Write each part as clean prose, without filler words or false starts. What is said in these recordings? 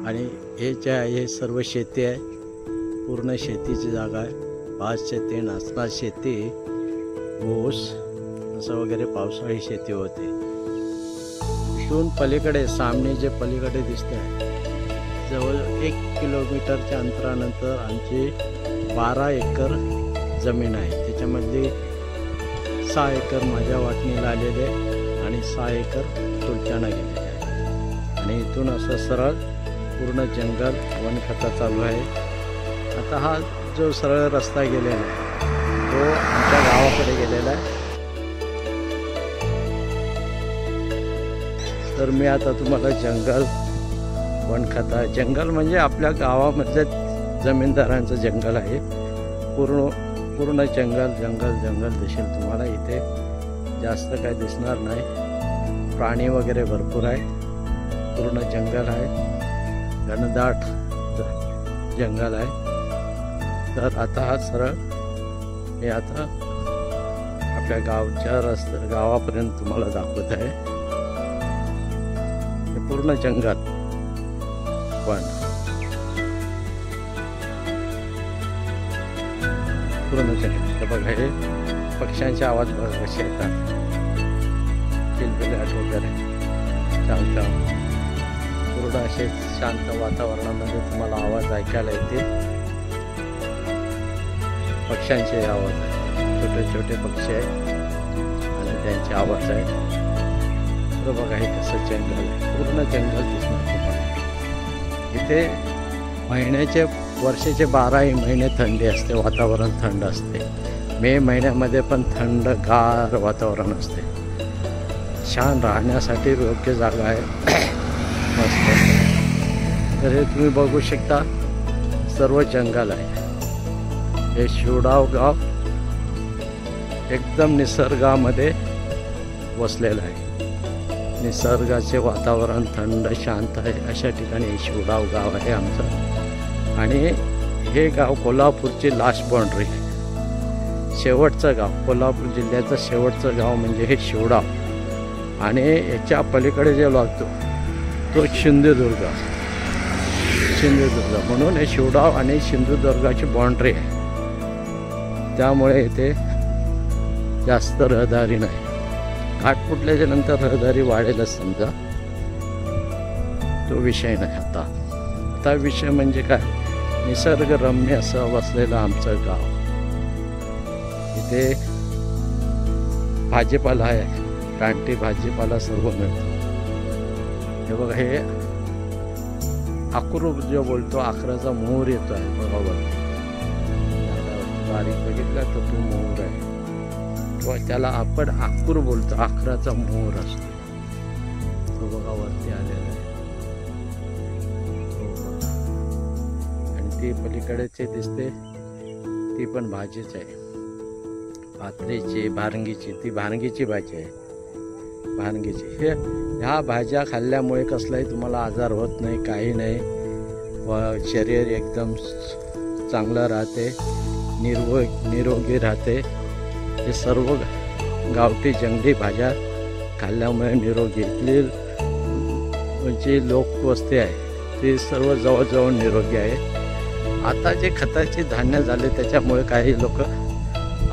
आणि हे जे आहे हे सर्व शेती आहे, पूर्ण शेतीची जागा आहे. भात शेती, नाचणार शेती, ऊस असं वगैरे पावसाळी शेती होते. इथून पलीकडे सामने जे पलीकडे दिसते आहे जवळ 1 किलोमीटरच्या अंतरानंतर आमची 12 एकर जमीन आहे. त्याच्यामधली 6 एकर माझ्या वाटणीला आलेले आणि 6 एकर तुलच्यानं गेलेले आहे. आणि इथून असं सरळ पूर्ण जंगल वनखता चालू आहे. आता हा जो सरळ रस्ता गेलेला आहे तो आमच्या गावाकडे गेलेला आहे. तर मी आता तुम्हाला जंगल वनखता, जंगल म्हणजे आपल्या गावामधले जमीनदारांचं जंगल आहे. पूर्ण जंगल जंगल जंगल दिसेल तुम्हाला. इथे जास्त काय दिसणार नाही. प्राणी वगैरे भरपूर आहेत. पूर्ण जंगल आहे, घनदाट जंगल आहे. तर आता हा सरळ हे आता आपल्या गावच्या गावापर्यंत तुम्हाला दाखवत आहे. हे पूर्ण जंगल पण पूर्ण जंगल. तर बघा हे पक्ष्यांचे आवाज बघा कसे येतात, किलबिलाट वगैरे छान छान. पूर्ण असे शांत वातावरणामध्ये तुम्हाला आवाज ऐकायला येतील. पक्ष्यांचे आवाज आहेत, छोटे छोटे पक्षी आहेत आणि त्यांचे आवाज आहेत. तर बघा हे कसं जंगल आहे, पूर्ण जंगल दिसणार तुम्हाला. इथे वर्षाचे 12ही महिने थंडी असते, वातावरण थंड असते. मे महिन्यामध्ये पण थंडगार वातावरण असते. छान राहण्यासाठी योग्य जागा आहे, मस्त. तर हे तुम्ही बघू शकता सर्व जंगल आहे. हे शिवडाव गाव एकदम निसर्गामध्ये वसलेलं आहे. निसर्गाचे वातावरण थंड शांत आहे अशा ठिकाणी हे शिवडाव गाव आहे आमचं. आणि हे गाव कोल्हापूरची लास्ट बाउंड्री, शेवटचं गाव, कोल्हापूर जिल्ह्याचं शेवटचं गाव म्हणजे हे शिवडाव. आणि याच्या पलीकडे जे लागतो तो सिंधुदुर्ग म्हणून हे शिवडाव आणि सिंधुदुर्गाची बाउंड्री आहे. त्यामुळे इथे जास्त रहदारी नाही. घाट फुटल्याच्या नंतर रहदारी वाढेलच समजा, तो विषय नाही. आता विषय म्हणजे काय, निसर्गरम्य असं वसलेलं आमचं गाव. इथे भाजीपाला आहे, रानटी भाजीपाला सर्व मिळतो. हे बघा हे आकुरू जो बोलतो, आखराचा मोहर येतो आहे बरोबर. बारीक बघितला तर तो मोहर आहे, किंवा त्याला आपण आकुर बोलतो, आखराचा मोहर असतो. तो बघा वरती आलेला आहे. आणि ती पलीकडेचे दिसते ती पण भाजीच आहे, पात्रीची, भांगीची. ती भांगीची भाजी आहे, भांगीची. ह्या भाज्या खाल्ल्यामुळे कसलाही तुम्हाला आजार होत नाही, काही नाही. व शरीर एकदम चांगलं राहते, निरोगी राहते. हे सर्व गावठी जंगली भाज्या खाल्ल्यामुळे निरोगी. इथली जी लोकवस्ती आहे ती सर्व जवळजवळ निरोगी आहे. आता जे खताचे धान्य झाले त्याच्यामुळे काही लोक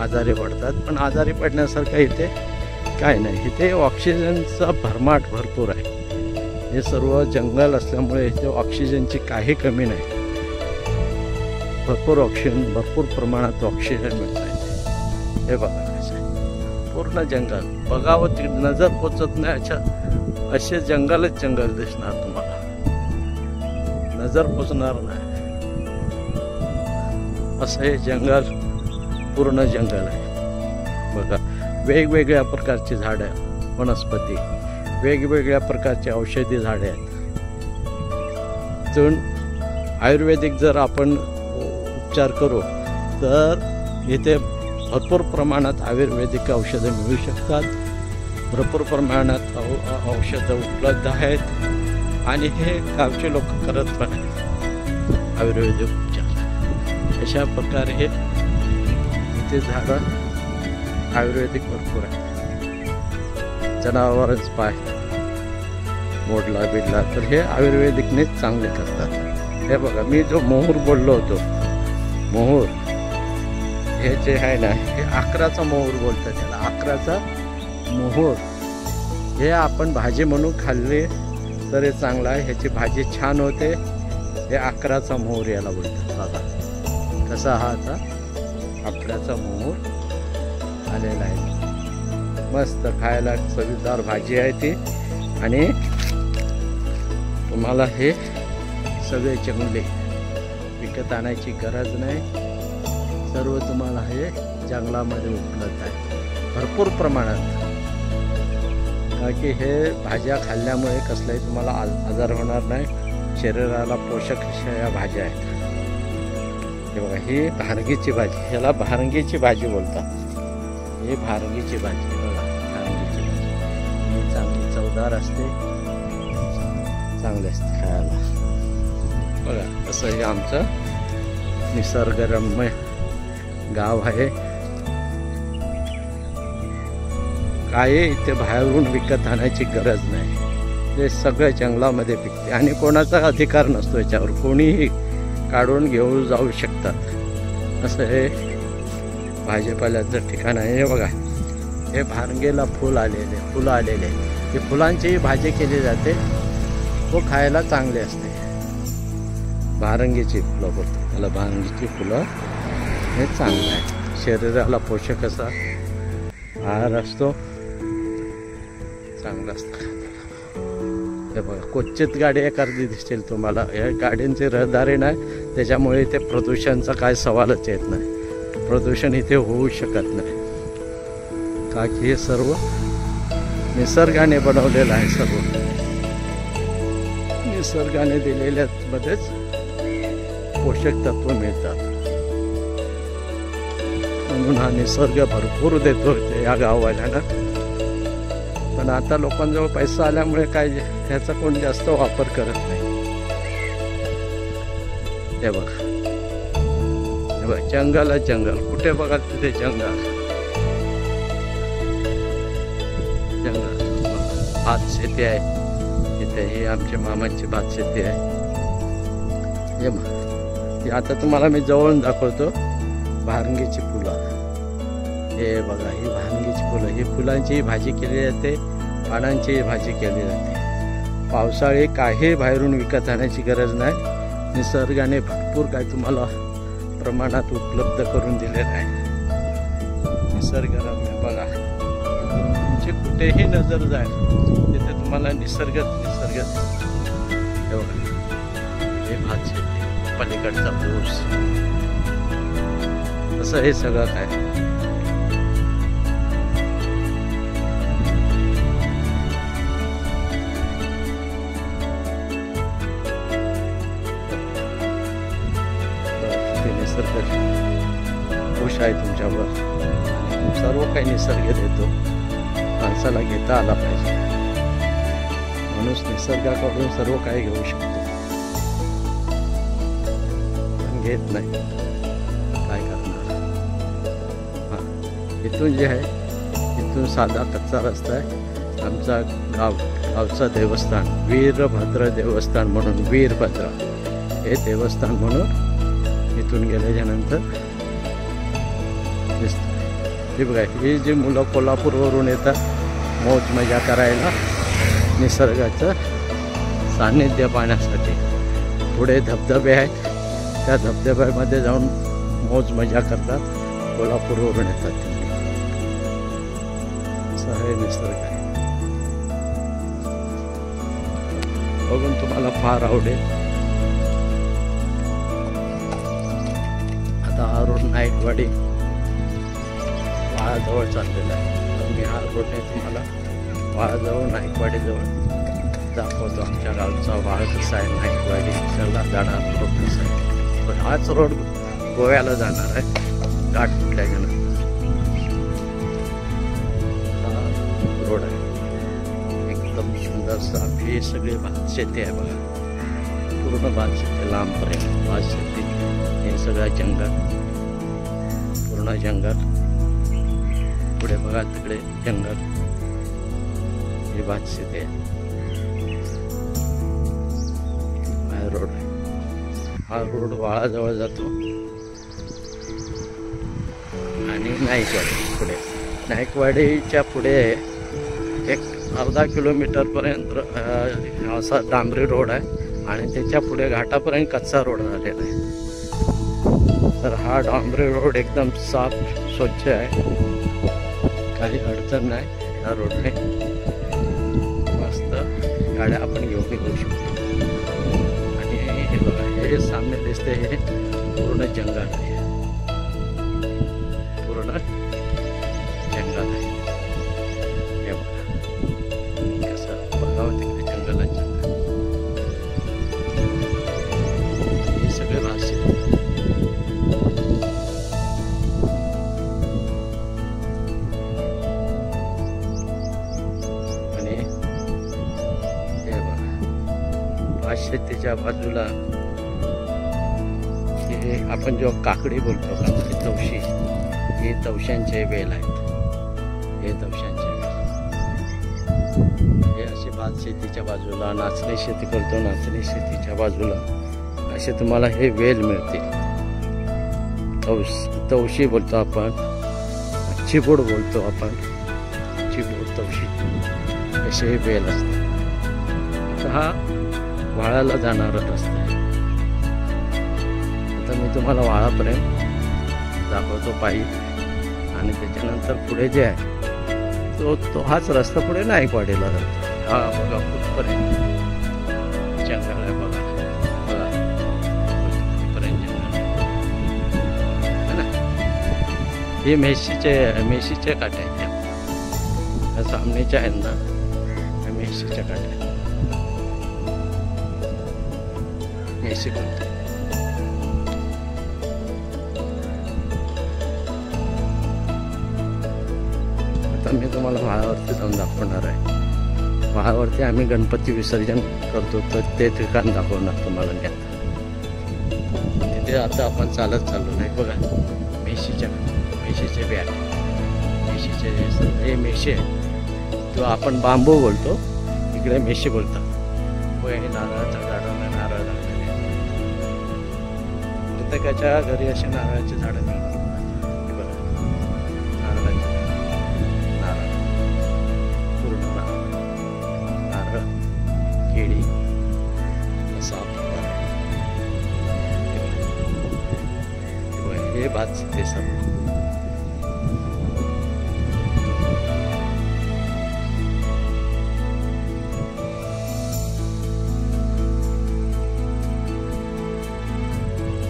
आजारी पडतात, पण आजारी पडण्यासारखं इथे काय नाही. इथे ऑक्सिजनचा भरमाट भरपूर आहे. हे सर्व जंगल असल्यामुळे इथे ऑक्सिजनची काही कमी नाही. भरपूर प्रमाणात ऑक्सिजन मिळत आहे. हे बघा कसं पूर्ण जंगल, बघावं ती नजर पोचत नाही असे जंगलच जंगल दिसणार तुम्हाला, नजर पोचणार नाही असं हे जंगल, पूर्ण जंगल आहे. बघा वेगवेगळ्या प्रकारची झाडं, वनस्पती, वेगवेगळ्या प्रकारची औषधी झाडे आहेत. तर आयुर्वेदिक जर आपण उपचार करू तर इथे भरपूर प्रमाणात आयुर्वेदिक औषधं मिळू शकतात. भरपूर प्रमाणात औषधं उपलब्ध आहेत आणि हे गावचे लोक करत पण आहेत आयुर्वेदिक उपचार. अशा प्रकारे हे इथे झाडं आयुर्वेदिक भरपूर आहेत. जनावरच पाय मोडला बिडला तर हे आयुर्वेदिकनेच चांगले करतात. हे बघा, मी जो मोहूर बोललो होतो, मोहूर हे जे आहे ना, हे 11चा मोहूर बोलतात त्याला, 11चा मोहूर. हे आपण भाजी म्हणून खाल्ले तर हे चांगलं आहे, ह्याची भाजी छान होते. हे 11चा मोहूर याला बोलतात. बघा कसा हा आता आपल्याचा मोहूर आलेला आहे. मस्त खायला चवीदार भाजी आहे ती. आणि तुम्हाला हे सगळे जंगले विकत आणायची गरज नाही. सर्व तुम्हाला हे जंगलामध्ये उपलब्ध आहे भरपूर प्रमाणात. कारण की हे भाज्या खाल्ल्यामुळे कसलाही तुम्हाला आजार होणार नाही. शरीराला पोषक अशा या भाज्या आहेत. हे बघा, ही भारंगीची भाजी, ह्याला भारंगीची भाजी बोलतात. ही भारंगीची भाजी बघा, भारंगीची भाजी ही चांगली चवदार असते, चांगली असते खायला. बघा असं हे आमचं निसर्गरम्य गाव आहे. काय इथे बाहेरून विकत आणायची गरज नाही. ते सगळं जंगलामध्ये पिकते आणि कोणाचा अधिकार नसतो याच्यावर. कोणीही काढून घेऊन जाऊ शकतात. असं हे भाजीपाल्याचं ठिकाण आहे. हे बघा, हे भारंगीला फुलं आलेले. हे फुलांचीही भाजी केली जाते व खायला चांगली असते. भारंगीची फुलं बोलतात त्याला, भारंगीची फुलं. हे चांगलं आहे, शरीराला पोषक असा आहार असतो, चांगलं असतं. हे बघा, क्वचित गाडी एखादी दिसतील तुम्हाला. या गाड्यांची रहदारी नाही, त्याच्यामुळे इथे प्रदूषणचा काय सवालच येत नाही. प्रदूषण इथे होऊ शकत नाही, का की हे सर्व निसर्गाने बनवलेलं आहे. सर्व निसर्गाने दिलेल्यामध्येच पोषक तत्व मिळतात. म्हणून हा निसर्ग भरपूर देतो या गाववाल्यांना. पण आता लोकांजवळ पैसा आल्यामुळे काय ह्याचा कोण जास्त वापर करत नाही. हे बघा, हे बघा, जंगलच जंगल. कुठे बघा तिथे जंगल. भात शेती आहे इथे. ही आमच्या मामांची भात शेती आहे. हे बघा, आता तुम्हाला मी जवळून दाखवतो भारंगीची फुलं. हे बघा, ही भारंगीची फुलं. ही फुलांची भाजी केली जाते, पानांची भाजी केली जाते. पावसाळी काही बाहेरून विकत आणायची गरज नाही. निसर्गाने भरपूर काय तुम्हाला प्रमाणात उपलब्ध करून दिलेलं आहे. निसर्गरम्य बघा, तुमची कुठेही नजर जाईल तिथे तुम्हाला निसर्ग. हे बघा, हे भात शेती, पलीकडचा ऊस, असं हे सगळं काय. निसर्ग खुश आहे तुमच्यावर. सर्व काही निसर्ग देतो, माणसाला घेता आला पाहिजे. माणूस निसर्गाकडून सर्व काही घेऊ शकतो, पण घेत नाही. काय करणार. हां, इथून जे आहे, इथून साधा कच्चा रस्ता आहे. आमचा गावचं देवस्थान वीरभद्र देवस्थान म्हणून, वीरभद्र हे देवस्थान म्हणून इथून गेल्याच्या नंतर दिसतं. हे बघा, ही जी मुलं कोल्हापूरवरून येतात मौज मजा करायला, निसर्गाचं सान्निध्य पाहण्यासाठी. पुढे धबधबे आहेत, त्या धबधब्यामध्ये जाऊन मौज मजा करतात. कोल्हापूरवरून येतात. असं हे निसर्ग आहे. बघून तुम्हाला फार आवडेल. हा रोड नाईकवाडी वाळाजवळ चाललेला आहे. मी हा रोडने तुम्हाला वाळाजवळ नाईकवाडीजवळ दाखवतो. आमच्या गावचा वाळ कसा आहे, नाईकवाडीला जाणार रोड कसा आहे. पण हाच रोड गोव्याला जाणार आहे घाट फुटल्याच्यानं. हा रोड आहे एकदम सुंदरसा. हे सगळे भात शेती आहे बघा, पूर्ण भात शेती, लांबपर्यंत भात शेती. हे सगळं जंगल, पूर्ण जंगल. पुढे बघा तिकडे जंगल. ही भात शेती आहे. रोड. हा रोड वाळाजवळ जातो आणि नाईकवाडी पुढे. नाईकवाडीच्या पुढे एक अर्धा किलोमीटरपर्यंत असा डांबरी रोड आहे आणि त्याच्या पुढे घाटापर्यंत कच्चा रोड झालेला आहे. तर हा डांबरी रोड एकदम साफ स्वच्छ आहे, काही अडचण नाही या रोडने. मस्त गाड्या आपण घेऊन येऊ शकतो. आणि हे बघा, हे सामने दिसते हे पूर्ण जंगल आहे, पूर्ण जंगल आहे. हे बघा कसं बघावं तिकडे जंगलात जंगल. हे सगळे भाषे शेतीच्या बाजूला हे आपण जो काकडी बोलतो, काकडी तवशी, हे तवशांचे वेल आहेत. हे तवशांचे वेल हे असे भात शेतीच्या बाजूला, नाचणी शेती करतो नाचणी शेतीच्या बाजूला असे तुम्हाला हे वेल मिळतील. तवशी बोलतो आपण, चिबूड बोलतो आपण, चिबूड तवशी असे हे वेल असतात. हा वाळाला जाणारा रस्ता आहे. आता मी तुम्हाला वाळापर्यंत दाखवतो पायी, आणि त्याच्यानंतर पुढे जे आहे तो हाच रस्ता पुढे नाईकवाडीला जातो. हा बघा कुठपर्यंत जंगल आहे, बघा बघा कुठपर्यंत जंगल आहे ना. हे मेशीचे काटे आहेत, सामनेच्या आहेत ना, हे मेशीच्या काटे मेशी करतो. आता मी तुम्हाला वाळावरती जाऊन दाखवणार आहे. वाळावरती आम्ही गणपती विसर्जन करतो, तर ते ठिकाण दाखवणार तुम्हाला. तिथे आता आपण चालत चाललो नाही. बघा मेशीचे बॅग, मेशीचे हे मेशी आहे, तो आपण बांबू बोलतो, इकडे मेशी बोलतात. हे नारळाच्या झाडांना नारळ लागलेले, प्रत्येकाच्या घरी असे नारळाची झाडं मिळतात. हे बघा नारळाची, नारळ पूर्ण नारळ, केळी असा प्रकार आहे. हे भात ते सब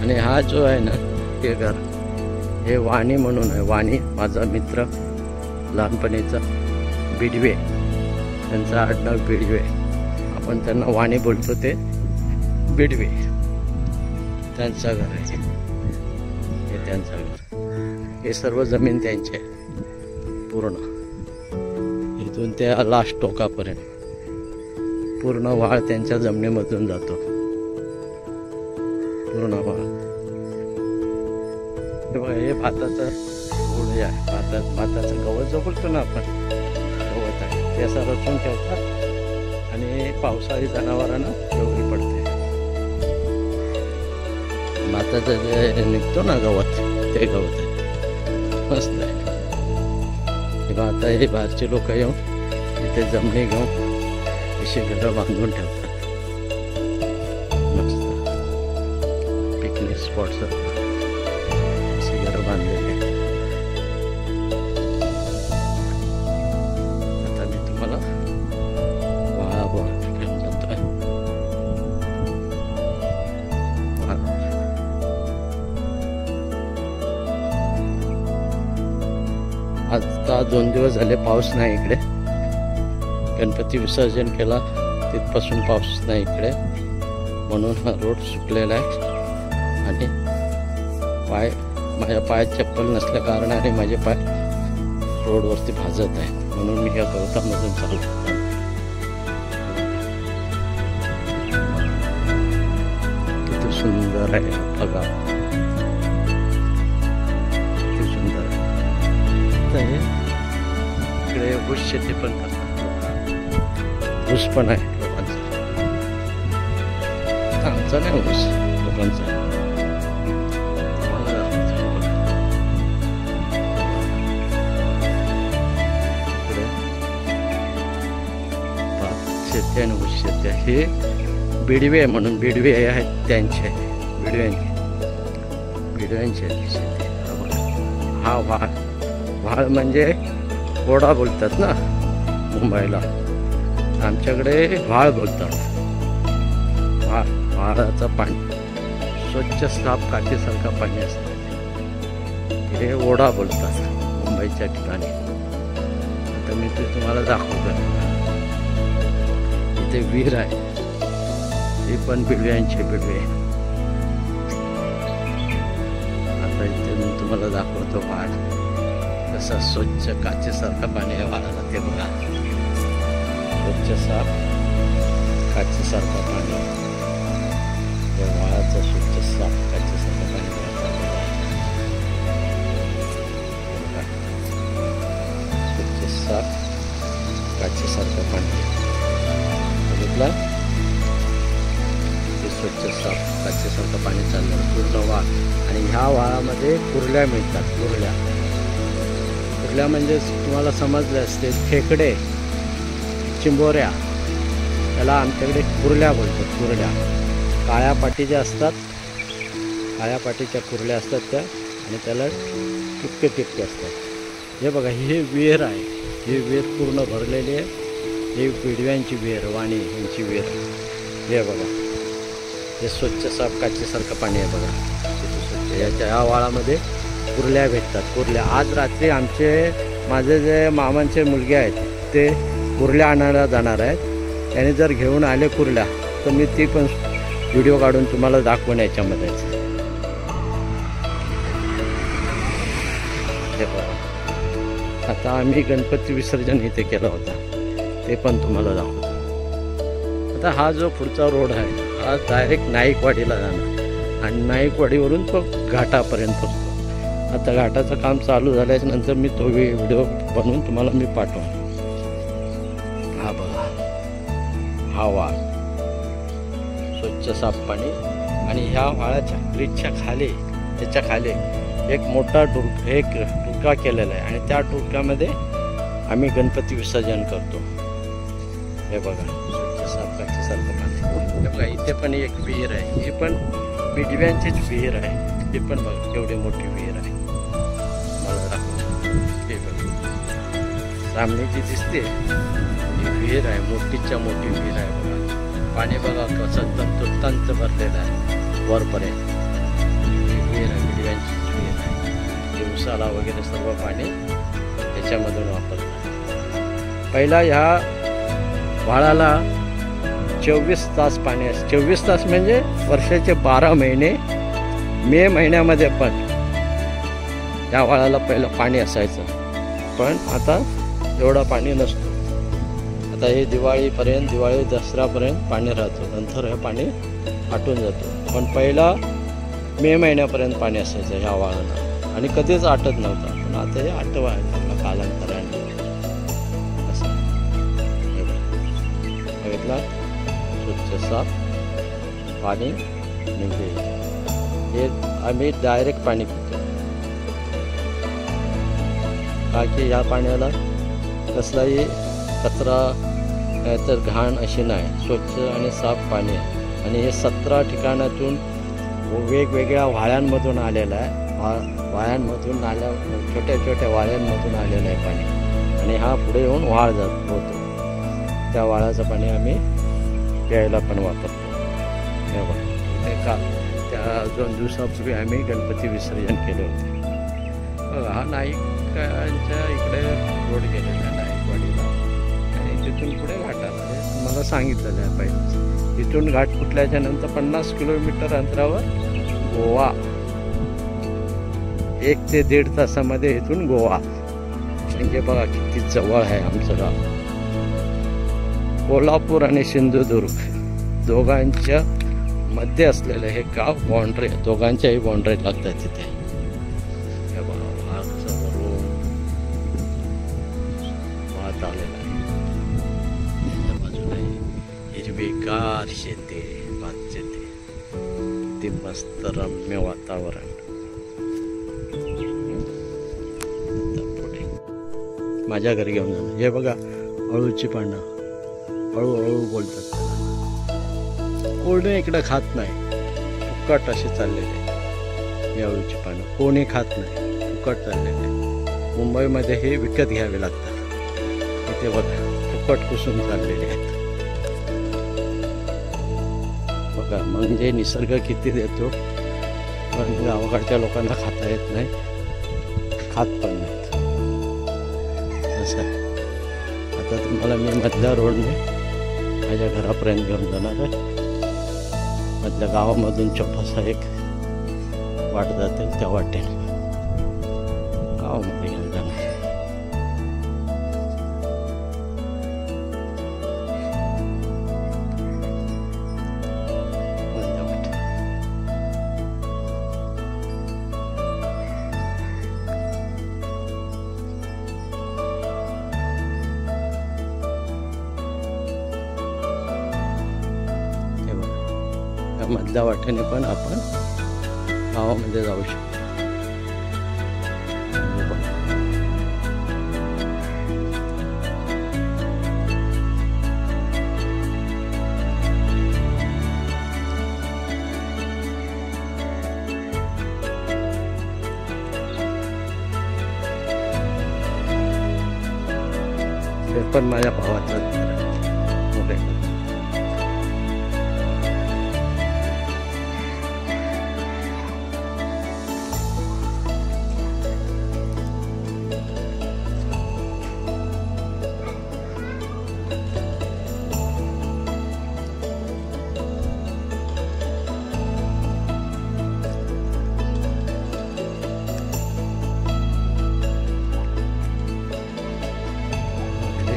आणि हा जो आहे ना हे घर, हे वाणी म्हणून आहे. वाणी माझा मित्र लहानपणीचा, बिडवे, त्यांचा आडनाव बिडवे, आपण त्यांना वाणी बोलतो, ते बिडवे त्यांचं घर आहे. हे त्यांचं घर, हे सर्व जमीन त्यांची आहे पूर्ण, इथून त्या लास्ट टोकापर्यंत पूर्ण वाळ त्यांच्या जमिनीमधून जातो, पूर्ण वाळ. हे बघा हे भाताचं गोळे आहे, भाताचं गवत जो बोलतो ना आपण, गवत आहे ते असं रचून ठेवतात आणि पावसाळी जनावरांना योगी पडते. भाताचं जे निघतो ना गवत, ते गवत आहे, मस्त आहे. हे आता हे बाहेरचे लोक येऊन इथे जमिनी घेऊन अशी घरं बांधून ठेवतात. स्पॉट्स अशी घरं बांधलेली आहे. आता मी तुम्हाला वाळा घेऊन जातोय. आता 2 दिवस झाले पाऊस नाही इकडे. गणपती विसर्जन केला तिथपासून पाऊस नाही इकडे, म्हणून हा रोड सुकलेला आहे. आणि माझ्या पायात चप्पल नसल्या कारणाने माझे पाय रोडवरती भाजत आहेत, म्हणून मी या गवतामधून चालतो. किती सुंदर आहे बघा, किती सुंदर आहे. इकडे ऊस शेती पण करतात, ऊस पण आहे लोकांचं. आमचा नाही ऊस, लोकांचा. शेती आणि ऊस शेती. हे बिडवे म्हणून बिडवे आहेत त्यांचे, बिडव्यांची शेती. हा व्हाळ म्हणजे ओढा बोलतात ना मुंबईला, आमच्याकडे व्हाळ बोलतात. व्हाळाचं पाणी स्वच्छ साफ काचेसारखं पाणी असतं, हे ओढा बोलतात मुंबईच्या ठिकाणी. आता मी ते तुम्हाला दाखवतो. इथे विहीर आहे, ते पण बिडव्यांचे बिडवे. आता इथे मी तुम्हाला दाखवतो व्हाळ कसा स्वच्छ काचेसारखं पाणी आहे व्हाळाला. ते बघा, स्वच्छ साफ काचेसारखं पाणी, व्हाळाचं स्वच्छ साफ काचेसारखं पाणी. स्वच्छ साफ काचेसारखं पाणी बघितलं, ते स्वच्छ साफ काचेसारखं पाणी चाललं पूर्ण व्हाळ. आणि ह्या व्हाळामध्ये कुर्ल्या मिळतात. कुर्ल्या म्हणजे तुम्हाला समजले असते, खेकडे, चिंबोऱ्या, त्याला आमच्याकडे कुर्ल्या बोलतात. कुर्ल्या काळ्या पाटीच्या असतात, काळ्या पाटीच्या कुर्ल्या असतात त्या, आणि त्याला टिपके टिपके असतात. हे बघा, हे विहीर आहे, ही विहीर पूर्ण भरलेली आहे. हे बिडव्यांची विहीर, वाणी यांची विहीर. हे बघा, हे स्वच्छ साफ काचेसारखं पाणी आहे बघा, स्वच्छ. ह्या व्हाळामध्ये कुर्ल्या भेटतात. कुर्ल्या आज रात्री माझे जे मामांचे मुलगे आहेत ते कुर्ल्या आणायला जाणार आहेत. त्याने जर घेऊन आले कुर्ल्या तर मी ती पण व्हिडिओ काढून तुम्हाला दाखवून याच्यामध्येच. हे बघा, आता आम्ही गणपती विसर्जन इथे केला होता, ते पण तुम्हाला दाखवतो. आता हा जो पुढचा रोड आहे हा डायरेक्ट नाईकवाडीला जाणार, आणि नाईकवाडीवरून तो घाटापर्यंत पोहोचतो. आता घाटाचं काम चालू झाल्याच्या नंतर मी तो व्हिडिओ बनवून तुम्हाला मी पाठवतो. हा बघा, हा व्हाळ स्वच्छ साफ पाणी. आणि ह्या व्हाळाच्या ब्रिजच्या खाली, त्याच्या खाली एक मोठा टुका केलेला आहे, आणि त्या टुक्यामध्ये आम्ही गणपती विसर्जन करतो. हे बघा, स्वच्छ साफ काचेसारखं पाणी. हे बघा, इथे पण एक विहीर आहे, ही पण बिडव्यांचीच विहीर आहे. ही पण बघा केवढी मोठी विहीर आहे. मला दाखवतो, हे बघा सामने जी दिसते ही विहीर आहे, मोठीच्या मोठी विहीर आहे. बघा पाणी बघा कसं तंत भरलेलं आहे वरपर्यंत. ही विहीर आहे, बिडव्यांची विहीर आहे. दिवसाला वगैरे सर्व पाणी त्याच्यामधून वापरतात. पहिला ह्या व्हाळाला 24 तास पाणी असते. 24 तास म्हणजे वर्षाचे 12 महिने. मे महिन्यामध्ये पण या व्हाळाला पहिलं पाणी असायचं, पण आता एवढं पाणी नसतं. आता हे दिवाळीपर्यंत, दिवाळी दसऱ्यापर्यंत पाणी राहतं, नंतर हे पाणी आटून जातं. पण पहिला मे महिन्यापर्यंत पाणी असायचं ह्या व्हाळाला, आणि कधीच आटत नव्हतं. पण आता हे आटवायला कालांतराने असं बघितला, स्वच्छ साफ पाणी निघते. हे आम्ही डायरेक्ट पाणी पितो, का की या पाण्याला कसलाही कचरा तर घाण अशी नाही, स्वच्छ आणि साफ पाणी आहे. आणि हे 17 ठिकाणातून वेगवेगळ्या व्हाळ्यांमधून आलेलं आहे. वाळ्यांमधून छोट्या छोट्या वाळ्यांमधून आलेलं आहे पाणी, आणि हा पुढे येऊन व्हाळ जात होतो. त्या व्हाळाचं पाणी आम्ही प्यायला पण वापरतो. हे बघा, इथे का त्या 2 दिवसापूर्वी आम्ही गणपती विसर्जन केले होते. बघा, हा नाईकांच्या इकडे रोड गेलेला आहे नाईकवाडीला, आणि तिथून पुढे घाटाला. मला सांगितलेलं आहे पहिलेच, इथून घाट फुटल्याच्या नंतर 50 किलोमीटर अंतरावर गोवा. 1 ते 1.5 तासामध्ये इथून गोवा. म्हणजे बघा किती जवळ आहे आमचं गाव. कोल्हापूर आणि सिंधुदुर्ग दोघांच्या मध्ये असलेलं हे गाव बाउंड्री, दोघांच्याही बाउंड्री लागतात तिथे. हे बघा, वरून वाहत आलेला आहे. बाजूला हिरवीगार शेती, भात शेती. मस्त रम्य वातावरण. पुढे माझ्या घरी घेऊन जाणं. हे बघा अळूची पानं, अळू बोलतात त्याला. कोणी इकडं खात नाही, फुकट असे चाललेले हे अळूची पानं. कोणी खात नाही, फुकट चाललेले. मुंबईमध्ये हे विकत घ्यावे लागतात. इथे बघा फुकट कुसून चाललेले आहेत. बघा म्हणजे निसर्ग किती देतो, पण गावाकडच्या लोकांना खाता येत नाही, खात पण नाहीत. असं आता तुम्हाला मी मधल्या रोडने माझ्या घरापर्यंत घेऊन जाणार आहे. मधल्या गावामधून छोटासा एक वाट जाते, त्या वाटेने गावामध्ये घेऊन जाणार. मधल्या वाटेने पण आपण गावामध्ये जाऊ शकतो. हे पण माझ्या भावाचं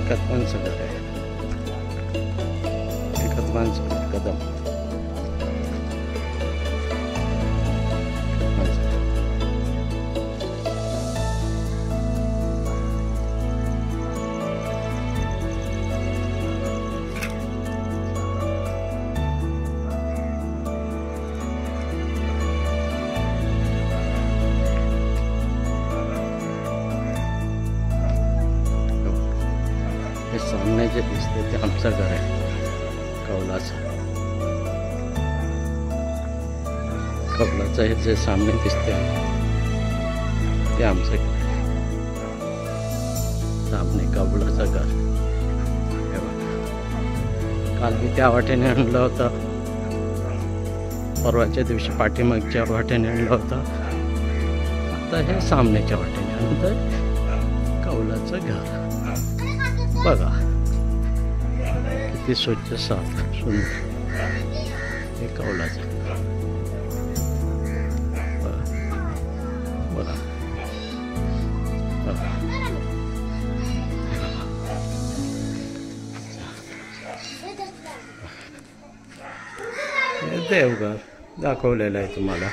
कदमांचं घर आहे. हे कदमांचं घर, कदम हे सामने जे दिसते ते आमचं घर आहे, कौलाचं. कौलाचं हे जे सामने दिसते ते आमचं घर आहे. सामने कौलाचं घर. हे बघा काल मी त्या वाटेने आणलं होतं, परवाच्या दिवशी पाठीमागच्या वाटेने आणलं होतं, आता हे सामनेच्या वाटेने आणतं कौलाचं घर. बघा किती स्वच्छ, साफ, सुंदर हे कौलाचं. बघा बघा हे देवघर दाखवलेलं आहे तुम्हाला.